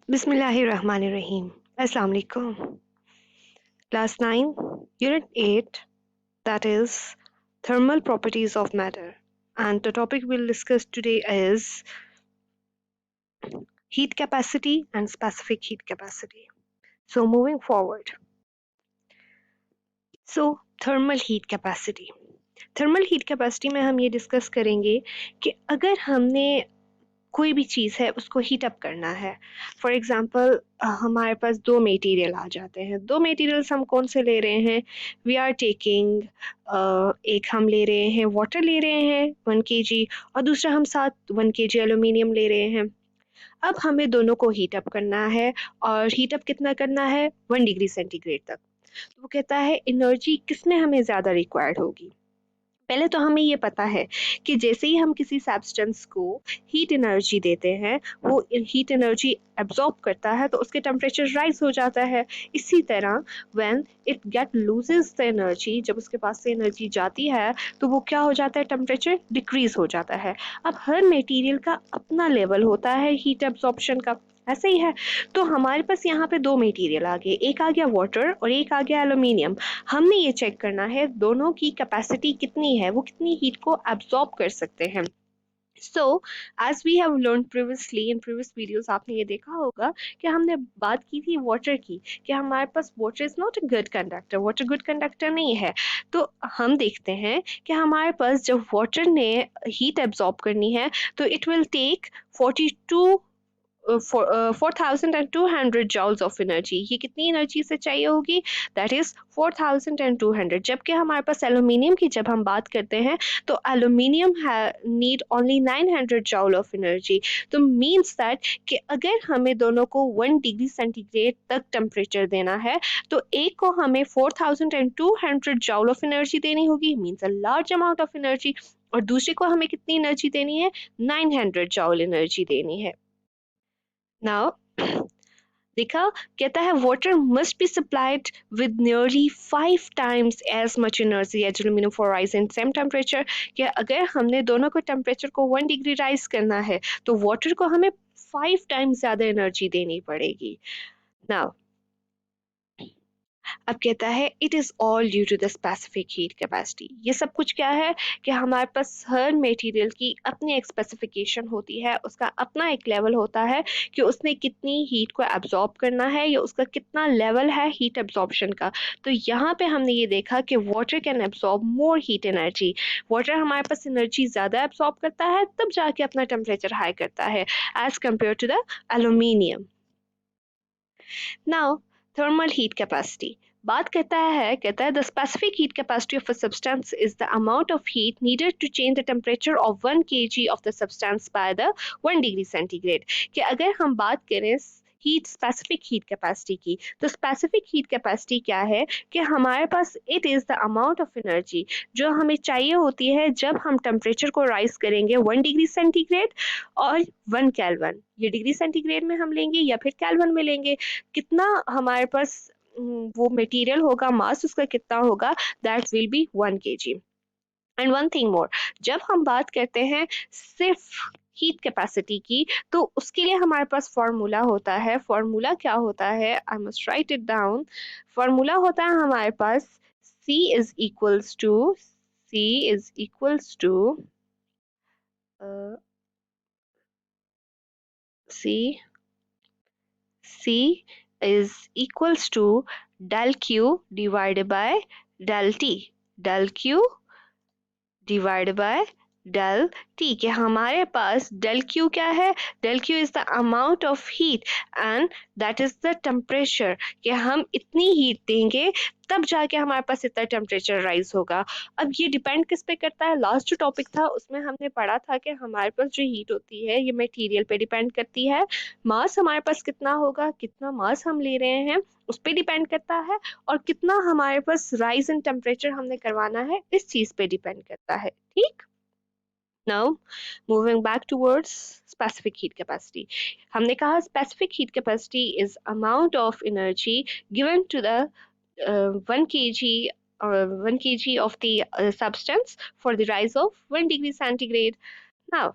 Bismillahirrahmanirrahim. Assalamu alaikum. Class 9, Unit 8, that is Thermal Properties of Matter. And the topic we'll discuss today is heat capacity and specific heat capacity. So, moving forward. Thermal heat capacity. Thermal heat capacity में हम ये discuss करेंगे कि अगर हमने कोई भी चीज़ है उसको हीट अप करना है। फॉर एग्जांपल हमारे पास दो मटेरियल आ जाते हैं। दो मटेरियल्स हम कौन से ले रहे हैं? वी आर टेकिंग एक हम ले रहे हैं वाटर ले रहे हैं 1 kg और दूसरा हम साथ 1 kg एल्यूमिनियम ले रहे हैं। अब हमें दोनों को हीट अप करना है और हीट अप कितना करना है? 1 डिग्री सेंटीग्रेड तक। तो वो कहता है एनर्जी किसमें हमें ज़्यादा रिक्वायर्ड होगी। पहले तो हमें ये पता है कि जैसे ही हम किसी सब्सटेंस को हीट एनर्जी देते हैं वो हीट एनर्जी एब्जॉर्ब करता है तो उसके टेम्परेचर राइज हो जाता है। इसी तरह when it get loses the energy, जब उसके पास से एनर्जी जाती है तो वो क्या हो जाता है? टेम्परेचर डिक्रीज हो जाता है। अब हर मटेरियल का अपना लेवल होता है हीट एब्जॉर्प्शन का, ऐसे ही है। तो हमारे पास यहाँ पे दो मटेरियल आ गए, एक आ गया वाटर और एक आ गया एल्यूमिनियम। हमने ये चेक करना है दोनों की कैपेसिटी कितनी है, वो कितनी हीट को एब्जॉर्ब कर सकते हैं। So, as we have learned previously in previous videos, आपने ये देखा होगा कि हमने बात की थी वाटर की, कि हमारे पास water is not a good conductor, water good conductor नहीं है। तो हम देखते हैं कि हमारे पास जब वाटर ने हीट एब्जॉर्ब करनी है तो it will take 4,200 joules of energy. ये कितनी एनर्जी से चाहिए होगी? That is 4,200। जबकि हमारे पास एल्यूमिनियम की जब हम बात करते हैं तो aluminium need only 900 जॉल of energy. तो मीन्स दैट कि अगर हमें दोनों को 1 डिग्री सेंटीग्रेड तक टेम्परेचर देना है तो एक को हमें 4,200 जॉल ऑफ एनर्जी देनी होगी, means a large amount of energy, और दूसरे को हमें कितनी एनर्जी देनी है? 900 जॉल एनर्जी देनी है। नाउ देखा, कहता है water must be supplied with nearly 5 times as much energy as aluminium for rise in same temperature. कि अगर हमने दोनों को टेम्परेचर को 1 डिग्री राइज करना है तो वाटर को हमें 5 times ज़्यादा एनर्जी देनी पड़ेगी। नाउ अब कहता है it is all due to the specific heat capacity. ये सब कुछ क्या है कि हमारे पास हर मटेरियल की अपनी एक स्पेसिफिकेशन होती है, उसका अपना एक लेवल होता है कि उसने कितनी हीट को एब्जॉर्ब करना है या उसका कितना लेवल है हीट एब्जॉर्प्शन का। तो यहाँ पे हमने ये देखा कि water can absorb more heat energy. Water हमारे पास एनर्जी ज़्यादा एब्जॉर्ब करता है तब जाके अपना टेम्परेचर हाई करता है as compare to the aluminium. Now thermal heat capacity बात कहता है the specific heat capacity of a substance is the amount of heat needed to change the temperature of 1 kg of the substance by the 1 degree centigrade. कि अगर हम बात करें heat specific heat capacity की, तो स्पेसिफिक हीट कैपेसिटी क्या है कि हमारे पास it is the amount of energy जो हमें चाहिए होती है जब हम टेम्परेचर को राइज करेंगे 1 डिग्री सेंटीग्रेड और 1 केल्विन। ये डिग्री सेंटीग्रेड में हम लेंगे या फिर केल्विन में लेंगे। कितना हमारे पास वो मटेरियल होगा, मास उसका कितना होगा, that will be 1 kg। And one thing more, जब हम बात करते हैं सिर्फ हीट कैपेसिटी की तो उसके लिए हमारे पास फॉर्मूला होता है। फॉर्मूला क्या होता है? I must write it down. Formula होता है हमारे पास C is equals to C is equals to del Q divided by del T, del Q divided by del T। कि हमारे पास del Q क्या है? del Q is the amount of heat and that is the temperature। कि हम इतनी heat देंगे तब जाके हमारे पास इतना टेम्परेचर राइज होगा। अब ये डिपेंड किस पे करता है? लास्ट जो टॉपिक था उसमें हमने पढ़ा था कि हमारे पास जो हीट होती है ये मटेरियल पे डिपेंड करती है। मास हमारे पास कितना होगा, कितना मास हम ले रहे हैं उस पे डिपेंड करता है, और कितना हमारे पास राइज इन टेम्परेचर हमने करवाना है इस चीज पे डिपेंड करता है। ठीक। Now, moving back towards specific heat capacity. हमने कहा specific heat capacity is amount of energy given to the 1 kg or 1 kg of the substance for the rise of 1 degree centigrade. Now,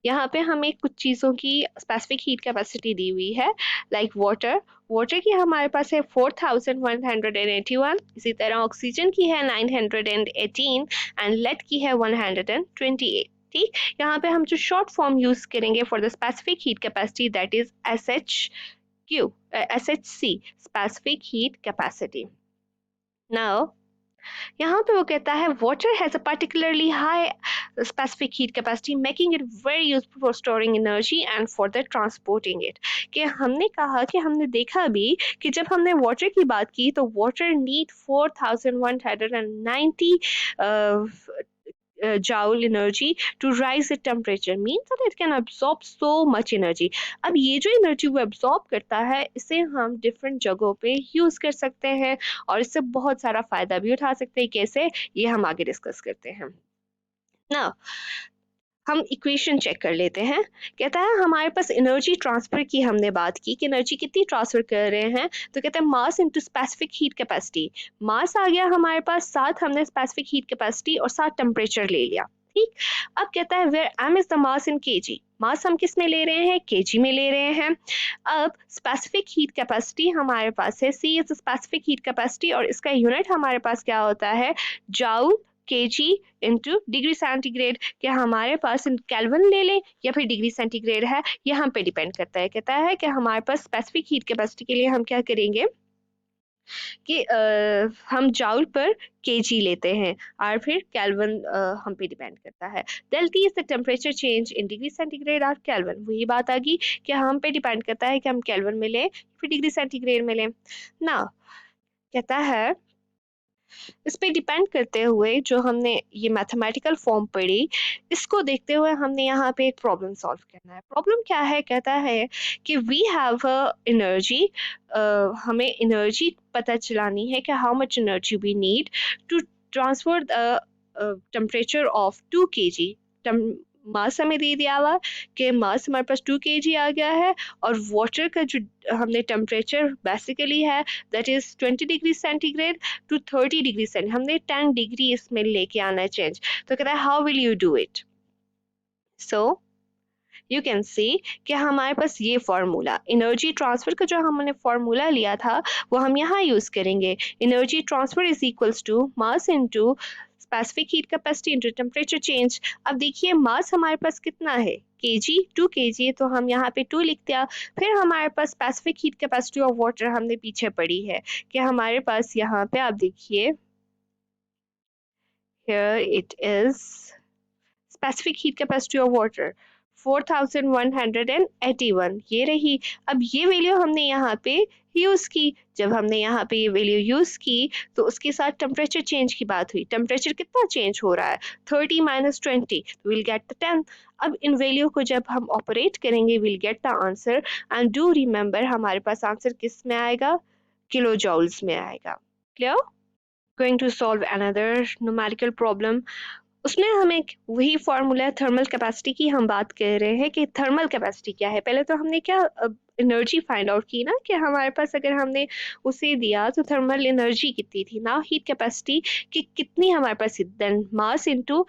यहाँ पे हमें कुछ चीज़ों की स्पेसिफिक हीट कैपेसिटी दी हुई है, लाइक वाटर। वाटर की हमारे पास है 4181, इसी तरह ऑक्सीजन की है 918 एंड लेड की है 128। ठीक, यहाँ पे हम जो शॉर्ट फॉर्म यूज करेंगे for the specific heat capacity, that is SHC, specific heat capacity. Now यहाँ पे वो कहता है water has a particularly high specific heat capacity making it very useful for storing energy and for the transporting it। कि हमने कहा कि हमने देखा भी कि जब हमने वाटर की बात की तो water need 4190 joule energy to rise the temperature, means that it can absorb so much energy। अब ये जो एनर्जी वो एब्जॉर्ब करता है इसे हम डिफरेंट जगहों पे यूज कर सकते हैं और इससे बहुत सारा फायदा भी उठा सकते हैं। कैसे, ये हम आगे डिस्कस करते हैं ना। हम इक्वेशन चेक कर लेते हैं। कहता है हमारे पास एनर्जी ट्रांसफर की हमने बात की कि एनर्जी कितनी ट्रांसफर कर रहे हैं, तो कहते हैं mass into specific heat capacity. Mass आ गया हमारे पास, साथ हमने स्पेसिफिक हीट कैपेसिटी और साथ टेम्परेचर ले लिया। ठीक, अब कहता है where m is the mass in kg। Mass हम किस में ले रहे हैं, kg में ले रहे हैं। अब स्पेसिफिक हीट कैपेसिटी हमारे पास है, c is specific heat capacity और इसका यूनिट हमारे पास क्या होता है, joule kg into degree centigrade. क्या हमारे पास केल्विन ले लें या फिर डिग्री सेंटीग्रेड है, ये हम पे डिपेंड करता है। कहता है कि हमारे पास स्पेसिफिक हीट कैपेसिटी के लिए हम क्या करेंगे कि हम जाउल पर केजी लेते हैं और फिर केल्विन हम पे डिपेंड करता है। Delta is the temperature change in degree centigrade और केल्विन। वही बात आ गई कि हम पे डिपेंड करता है कि हम केल्विन में लें फिर डिग्री सेंटीग्रेड में लें ना। कहता है इस पे डिपेंड करते हुए जो हमने ये मैथमेटिकल फॉर्म पढ़ी, इसको देखते हुए हमने यहाँ पे एक प्रॉब्लम सॉल्व करना है। प्रॉब्लम क्या है, कहता है कि वी हैव एनर्जी, हमें एनर्जी पता चलानी है कि how much energy we need to transfer the temperature of 2 kg। मास हमें दे दिया हुआ कि मास हमारे पास 2 kg आ गया है और वाटर का जो हमने टेम्परेचर बेसिकली है that is 20 degree centigrade to 30 degree cent, हमने 10 डिग्री इसमें लेके आना है चेंज। तो कहता है how will you do it. So you can see कि हमारे पास ये फॉर्मूला एनर्जी ट्रांसफर का जो हमने फॉर्मूला लिया था वो हम यहाँ यूज करेंगे। Energy transfer is equals to mass into specific heat capacity into temperature change. अब देखिए मास हमारे पास कितना है, kg 2 kg, तो हम यहाँ पे 2 लिख दिया। फिर हमारे पास specific heat capacity of water हमने पीछे पढ़ी है कि हमारे पास यहाँ पे आप देखिए here it is specific heat capacity of water 4181, ये रही। अब ये वैल्यू हमने यहाँ पे यूज की। जब हमने यहाँ पे ये वैल्यू यूज की तो उसके साथ टेम्परेचर चेंज की बात हुई। टेम्परेचर कितना चेंज हो रहा है, 30 माइनस 20, विल गेट द 10। अब इन वैल्यू को जब हम ऑपरेट करेंगे will get the answer and do remember हमारे पास आंसर किस में आएगा, किलो जॉल्स में आएगा। Clear. Going to solve another numerical problem. उसमें हमें वही फॉर्मूला थर्मल कैपेसिटी की हम बात कर रहे हैं कि थर्मल कैपेसिटी क्या है। पहले तो हमने क्या एनर्जी फाइंड आउट की ना कि हमारे पास अगर हमने उसे दिया तो थर्मल एनर्जी कितनी थी ना, हीट कैपेसिटी कि कितनी हमारे पास, then mass into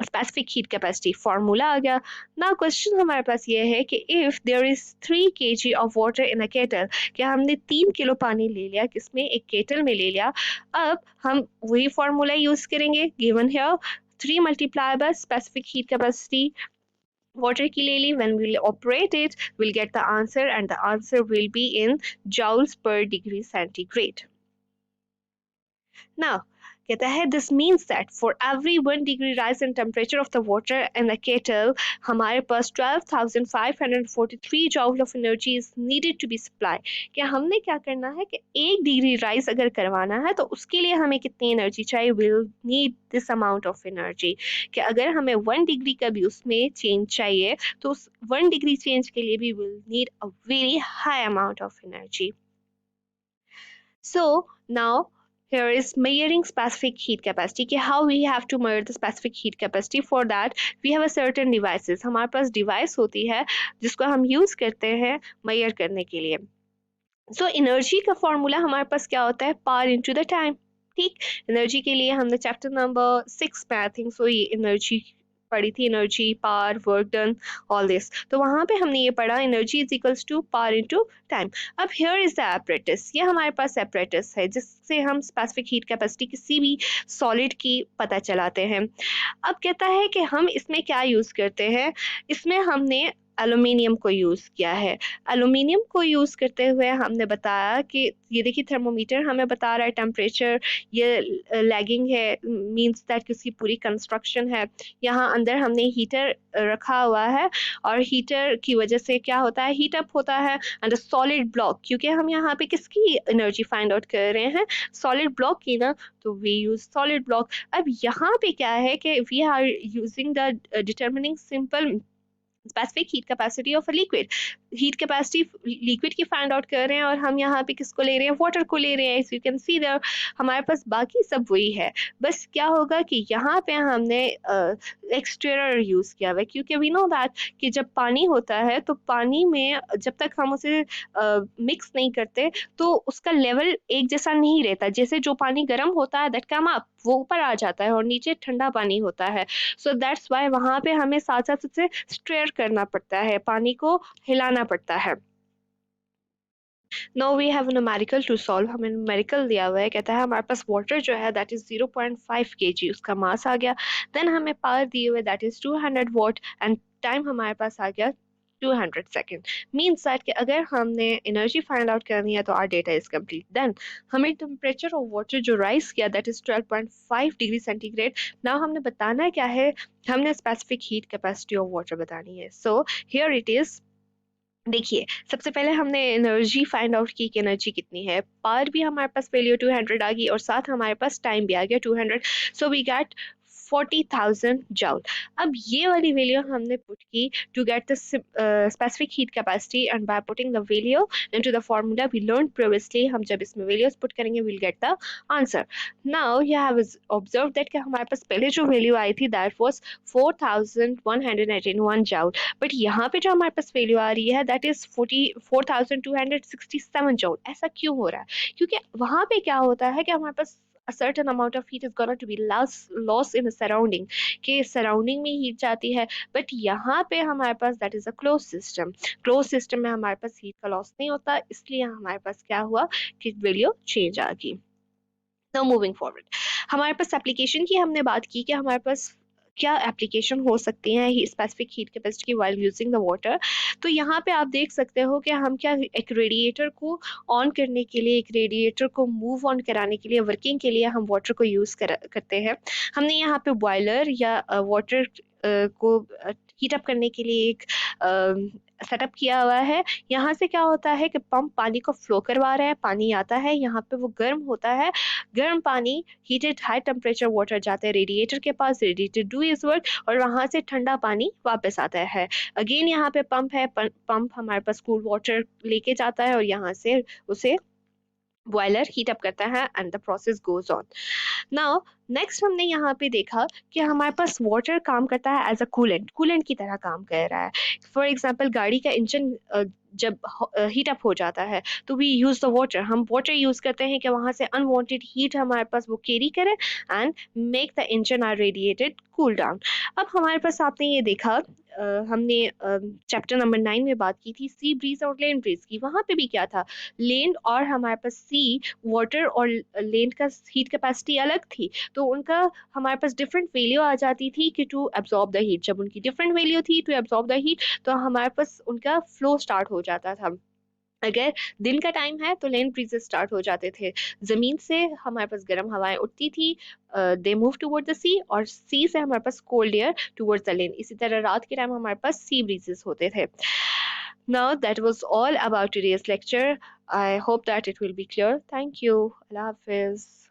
specific heat capacity, formula आ गया ना। क्वेश्चन हमारे पास ये है कि if there is 3 kg of water in a kettle, क्या हमने 3 किलो पानी ले लिया किसमें, एक केटल में ले लिया। अब हम वही फॉर्मूला यूज करेंगे, given here 3 multiplied by specific heat capacity water की ले ली। when we'll operate it we'll get the answer and the answer will be in joules per degree centigrade। now कहता है this means that for every 1 degree rise in temperature of the water in a kettle हमारे पास 12,543 joule of energy is needed to be supplied। क्या हमने क्या करना है कि 1 degree rise अगर करवाना है तो उसके लिए हमें कितनी एनर्जी चाहिए, will need this amount of energy. कि अगर हमें 1 डिग्री का भी उसमें चेंज चाहिए तो उस 1 डिग्री चेंज के लिए भी will need a very high amount of energy. So now here is measuring specific heat capacity कि how we have to measure the specific heat capacity। for that we have a certain devices, हमारे पास device होती है जिसको हम use करते हैं major करने के लिए। सो एनर्जी का फॉर्मूला हमारे पास क्या होता है, पावर इनटू द टाइम। ठीक, एनर्जी के लिए हमने चैप्टर नंबर 6 में आई थिंक सो ये एनर्जी पढ़ी थी, energy, power, work done, all this. तो वहां पे हमने ये पढ़ा energy is equals to power into time. अब हियर इज द एपरेटस, ये हमारे पास एपरेटस है जिससे हम स्पेसिफिक हीट कैपेसिटी किसी भी सॉलिड की पता चलाते हैं। अब कहता है कि हम इसमें क्या यूज करते हैं, इसमें हमने एल्यूमिनियम को यूज किया है। एल्यूमिनियम को यूज करते हुए हमने बताया कि ये देखिए थर्मोमीटर हमें बता रहा है टेम्परेचर, ये लैगिंग है, मींस दैट कि उसकी पूरी कंस्ट्रक्शन है। यहाँ अंदर हमने हीटर रखा हुआ है और हीटर की वजह से क्या होता है, हीट अप होता है एंड सॉलिड ब्लॉक, क्योंकि हम यहाँ पे किसकी एनर्जी फाइंड आउट कर रहे हैं, सॉलिड ब्लॉक की ना, तो वी यूज सॉलिड ब्लॉक। अब यहाँ पे क्या है कि we are using the determining simple specific heat capacity of a liquid, heat capacity liquid की फाइंड आउट कर रहे हैं और हम यहाँ पे किसको ले रहे हैं, वाटर को ले रहे हैं। यू कैन सी देयर हमारे पास बाकी सब वही है, बस क्या होगा कि यहाँ पे हमने एक स्टिरर यूज किया हुआ है, क्योंकि वी नो दैट कि जब पानी होता है तो पानी में जब तक हम उसे मिक्स नहीं करते तो उसका लेवल एक जैसा नहीं रहता। जैसे जो पानी गर्म होता है दैट कम अप, वो ऊपर आ जाता है और नीचे ठंडा पानी होता है। सो दैट्स वाई वहां पे हमें साथ साथ उसे स्टेयर करना पड़ता है, पानी को हिलाना पड़ता है। No we have numerical to solve, हमें न्यूमेरिकल दिया हुआ है, कहता है हमारे पास वाटर जो है दैट इज 0.5 kg, उसका मास आ गया। देन हमें पावर दिए हुए that is 200 what and time हमारे पास आ गया 200 सेकेंड। मीन्स दैट कि अगर हमने एनर्जी फाइंड आउट करनी है तो our data is complete. Then हमें टेम्परेचर ऑफ वाटर जो राइज किया that is 12.5 degree centigrade. Now हमने बताना क्या है, हमने specific heat capacity of water बतानी है। सो हियर इट इज, देखिए सबसे पहले हमने एनर्जी फाइंड आउट की कि एनर्जी कितनी है, पावर भी हमारे पास वैल्यू 200 आ गई और साथ हमारे पास टाइम भी आ गया 200। So we get 40,000 joule. अब ये वाली वैल्यू हमने पुट की to get the specific heat capacity and by putting the value into the formula we learn previously, हम जब इसमें वैल्यूज पुट करेंगे will get the answer. Now you have observe that कि हमारे पास पहले जो वैल्यू आई थी दैट वाज 4181 जूल, बट यहाँ पे जो हमारे पास वैल्यू आ रही है दैट इज 44,267 जूल। ऐसा क्यों हो रहा है, क्योंकि वहां पे क्या होता है कि हमारे पास a certain amount of heat is going to be lost in the surrounding, कि सराउंडिंग में हीट जाती है, बट यहाँ पे हमारे पास that is a close system में हमारे पास हीट का लॉस नहीं होता, इसलिए हमारे पास क्या हुआ कि वैल्यू चेंज आ गई। नाउ मूविंग फॉरवर्ड, हमारे पास एप्लीकेशन की हमने बात की कि हमारे पास क्या एप्लीकेशन हो सकती हैं स्पेसिफिक हीट कैपेसिटी की वाइल यूजिंग द वाटर। तो यहाँ पे आप देख सकते हो कि हम क्या एक रेडिएटर को ऑन करने के लिए, एक रेडिएटर को मूव ऑन कराने के लिए, वर्किंग के लिए हम वाटर को यूज़ करते हैं। हमने यहाँ पे बॉयलर या वाटर को हीट अप करने के लिए एक सेटअप किया हुआ है। यहाँ से क्या होता है कि पंप पानी को फ्लो करवा रहा है, पानी आता है यहाँ पे, वो गर्म होता है, गर्म पानी हीटेड हाई टेम्परेचर वाटर जाता है रेडिएटर के पास, रेडिएटर डू इज वर्क और वहां से ठंडा पानी वापस आता है। अगेन यहाँ पे पंप है, पंप हमारे पास कूल वाटर लेके जाता है और यहाँ से उसे बॉयलर हीट अप करता है and the process goes on. Now next हमने यहाँ पे देखा कि हमारे पास वाटर काम करता है एज अ कूलेंट की तरह काम कर रहा है। फॉर एग्जांपल गाड़ी का इंजन जब हीट अप हो जाता है तो वी यूज द वाटर, हम वाटर यूज करते हैं कि वहां से अनवांटेड हीट हमारे पास वो कैरी करे and make the engine or radiated cool down. अब हमारे पास आपने ये देखा, हमने चैप्टर नंबर 9 में बात की थी सी ब्रीज और लैंड ब्रीज की, वहां पे भी क्या था, लैंड और हमारे पास सी वाटर और लैंड का हीट कैपेसिटी अलग थी, तो उनका हमारे पास डिफरेंट वैल्यू आ जाती थी कि टू एब्जॉर्ब द हीट। जब उनकी डिफरेंट वैल्यू थी टू एब्जॉर्ब द हीट तो हमारे पास उनका फ्लो स्टार्ट हो जाता था। अगर दिन का टाइम है तो लैंड ब्रीजेस स्टार्ट हो जाते थे, जमीन से हमारे पास गर्म हवाएं उठती थी, they move toward the sea, और सी से हमारे पास cold air towards the land. इसी तरह रात के टाइम हमारे पास सी ब्रीजेस होते थे। Now that was all about today's lecture. I hope that it will be clear. Thank you. Allah Hafiz.